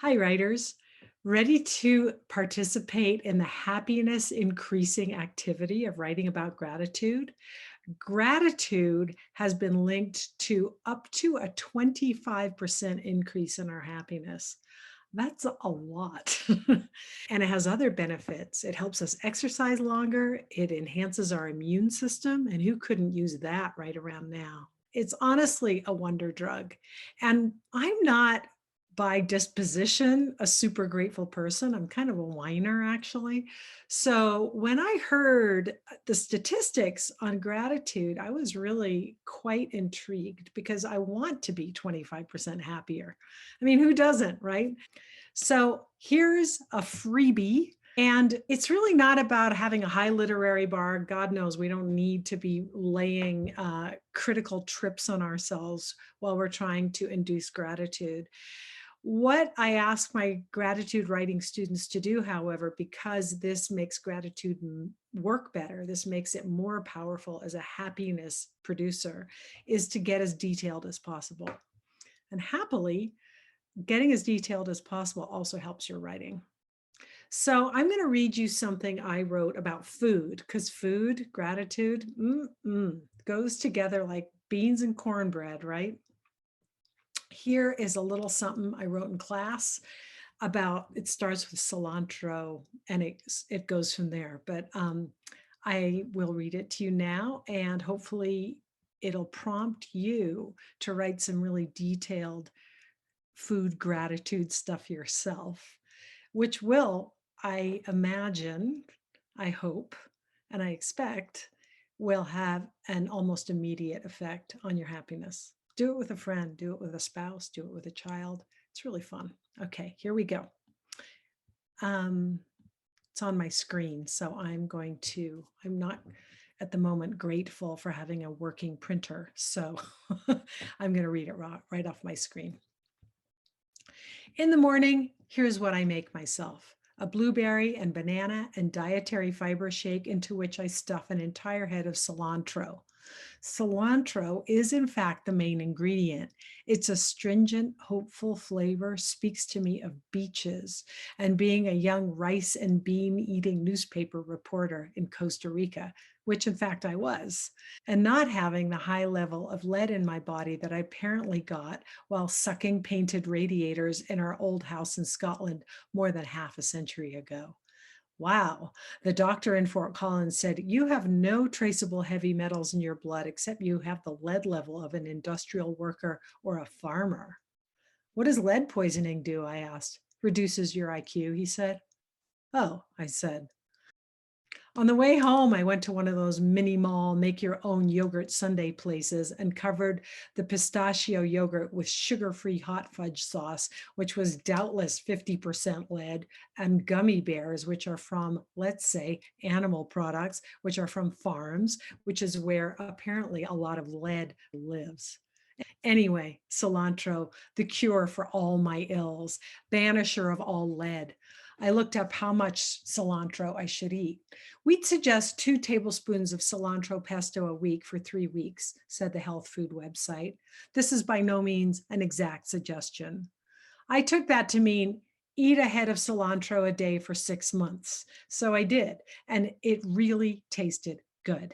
Hi, writers. Ready to participate in the happiness increasing activity of writing about gratitude? Gratitude has been linked to up to a 25% increase in our happiness. That's a lot. And it has other benefits. It helps us exercise longer, it enhances our immune system, and who couldn't use that right around now? It's honestly a wonder drug. And I'm not by disposition a super grateful person. I'm kind of a whiner, actually. So when I heard the statistics on gratitude, I was really quite intrigued because I want to be 25% happier. I mean, who doesn't, right? So here's a freebie. And it's really not about having a high literary bar. God knows we don't need to be laying critical trips on ourselves while we're trying to induce gratitude. What I ask my gratitude writing students to do, however, because this makes gratitude work better, this makes it more powerful as a happiness producer, is to get as detailed as possible. And happily, getting as detailed as possible also helps your writing. So I'm going to read you something I wrote about food, because food, gratitude, goes together like beans and cornbread, right? Here is a little something I wrote in class about. It starts with cilantro and it goes from there. But I will read it to you now, and hopefully it'll prompt you to write some really detailed food gratitude stuff yourself, which will, I imagine, I hope, and I expect will have an almost immediate effect on your happiness. Do it with a friend, do it with a spouse, do it with a child. It's really fun. Okay, here we go. It's on my screen, so I'm not at the moment grateful for having a working printer, so I'm going to read it right off my screen. In the morning, here's what I make myself: a blueberry and banana and dietary fiber shake into which I stuff an entire head of cilantro. Cilantro is, in fact, the main ingredient. Its astringent, hopeful flavor speaks to me of beaches and being a young rice and bean eating newspaper reporter in Costa Rica, which in fact I was, and not having the high level of lead in my body that I apparently got while sucking painted radiators in our old house in Scotland more than half a century ago. Wow. The doctor in Fort Collins said, "You have no traceable heavy metals in your blood except you have the lead level of an industrial worker or a farmer." "What does lead poisoning do?" I asked. "Reduces your IQ," he said. "Oh," I said. On the way home, I went to one of those mini mall make your own yogurt sundae places and covered the pistachio yogurt with sugar-free hot fudge sauce, which was doubtless 50% lead, and gummy bears, which are from, let's say, animal products, which are from farms, which is where apparently a lot of lead lives. Anyway, cilantro, the cure for all my ills, banisher of all lead. I looked up how much cilantro I should eat. "We'd suggest 2 tablespoons of cilantro pesto a week for 3 weeks," said the health food website. This is by no means an exact suggestion. I took that to mean eat a head of cilantro a day for 6 months. So I did, and it really tasted good.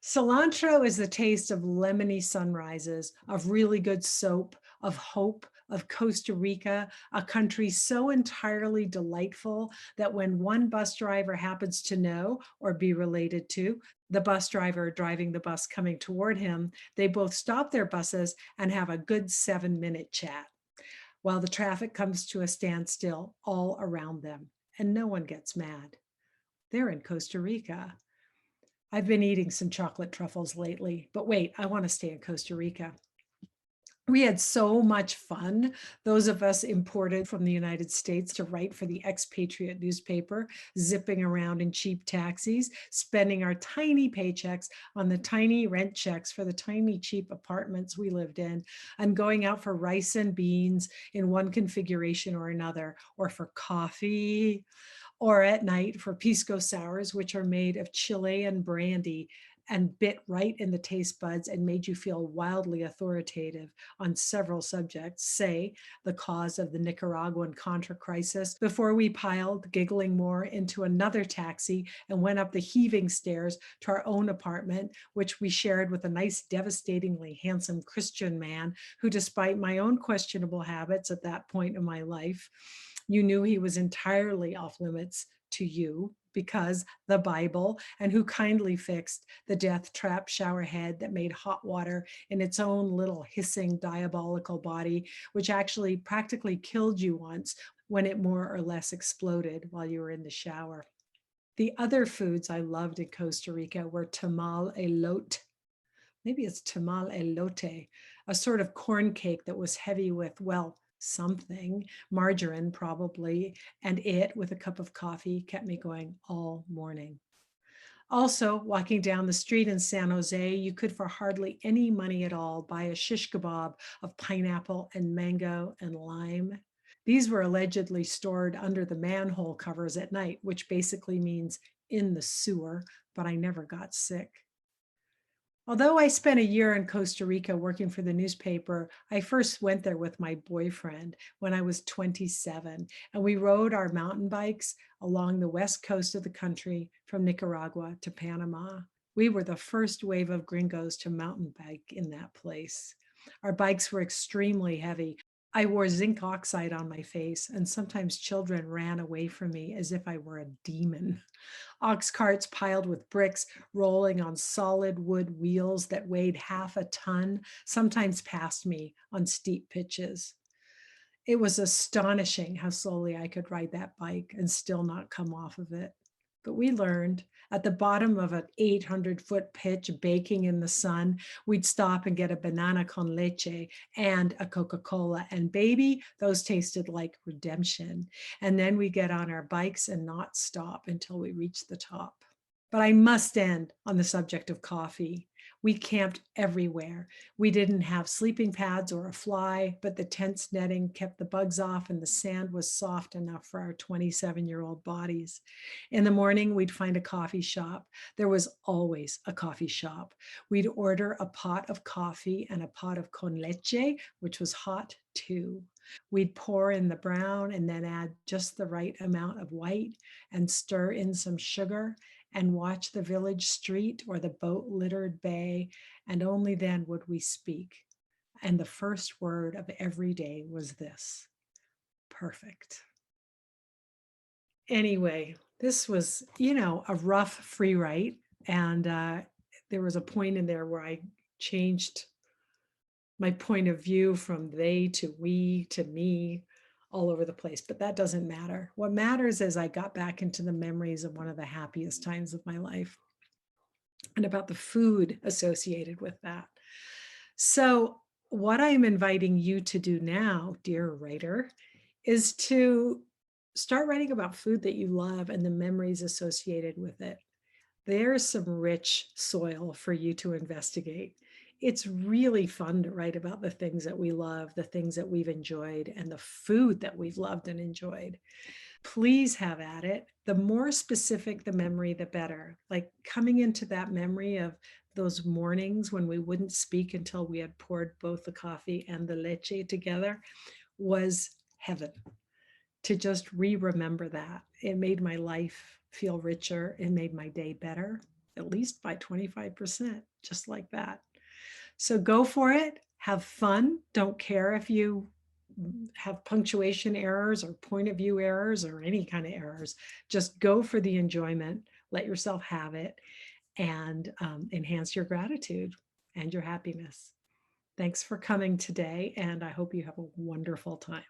Cilantro is the taste of lemony sunrises, of really good soap, of hope, of Costa Rica, a country so entirely delightful that when one bus driver happens to know or be related to the bus driver driving the bus coming toward him, they both stop their buses and have a good 7-minute chat while the traffic comes to a standstill all around them, and no one gets mad. They're in Costa Rica. I've been eating some chocolate truffles lately, but wait, I want to stay in Costa Rica. We had so much fun, those of us imported from the United States to write for the expatriate newspaper, zipping around in cheap taxis, spending our tiny paychecks on the tiny rent checks for the tiny cheap apartments we lived in, and going out for rice and beans in one configuration or another, or for coffee, or at night for pisco sours, which are made of Chilean brandy and bit right in the taste buds and made you feel wildly authoritative on several subjects, say the cause of the Nicaraguan Contra crisis, before we piled, giggling more, into another taxi and went up the heaving stairs to our own apartment, which we shared with a nice, devastatingly handsome Christian man who, despite my own questionable habits at that point in my life, you knew he was entirely off limits to you because the Bible, and who kindly fixed the death trap shower head that made hot water in its own little hissing diabolical body, which actually practically killed you once when it more or less exploded while you were in the shower. The other foods I loved in Costa Rica were tamal elote. Maybe it's tamal elote, a sort of corn cake that was heavy with, well, something, margarine probably, and it, with a cup of coffee, kept me going all morning. Also, walking down the street in San Jose, you could for hardly any money at all buy a shish kebab of pineapple and mango and lime. These were allegedly stored under the manhole covers at night, which basically means in the sewer, but I never got sick. Although I spent a year in Costa Rica working for the newspaper, I first went there with my boyfriend when I was 27, and we rode our mountain bikes along the west coast of the country from Nicaragua to Panama. We were the first wave of gringos to mountain bike in that place. Our bikes were extremely heavy. I wore zinc oxide on my face, and sometimes children ran away from me as if I were a demon. Ox carts piled with bricks, rolling on solid wood wheels that weighed half a ton, sometimes passed me on steep pitches. It was astonishing how slowly I could ride that bike and still not come off of it. But we learned. At the bottom of an 800-foot pitch baking in the sun, we'd stop and get a banana con leche and a Coca-Cola. And baby, those tasted like redemption. And then we get on our bikes and not stop until we reach the top. But I must end on the subject of coffee. We camped everywhere. We didn't have sleeping pads or a fly, but the tent's netting kept the bugs off and the sand was soft enough for our 27-year-old bodies. In the morning, we'd find a coffee shop. There was always a coffee shop. We'd order a pot of coffee and a pot of con leche, which was hot too. We'd pour in the brown and then add just the right amount of white and stir in some sugar and watch the village street or the boat littered bay, and only then would we speak. And the first word of every day was this: perfect. Anyway, this was, a rough free write. And there was a point in there where I changed my point of view from they to we to me all over the place, but that doesn't matter. What matters is I got back into the memories of one of the happiest times of my life and about the food associated with that. So, what I'm inviting you to do now, dear writer, is to start writing about food that you love and the memories associated with it. There's some rich soil for you to investigate. It's really fun to write about the things that we love, the things that we've enjoyed, and the food that we've loved and enjoyed. Please have at it. The more specific the memory, the better. Like coming into that memory of those mornings when we wouldn't speak until we had poured both the coffee and the leche together was heaven. To just remember that. It made my life feel richer. It made my day better, at least by 25%, just like that. So go for it. Have fun. Don't care if you have punctuation errors or point of view errors or any kind of errors. Just go for the enjoyment. Let yourself have it and enhance your gratitude and your happiness. Thanks for coming today, and I hope you have a wonderful time.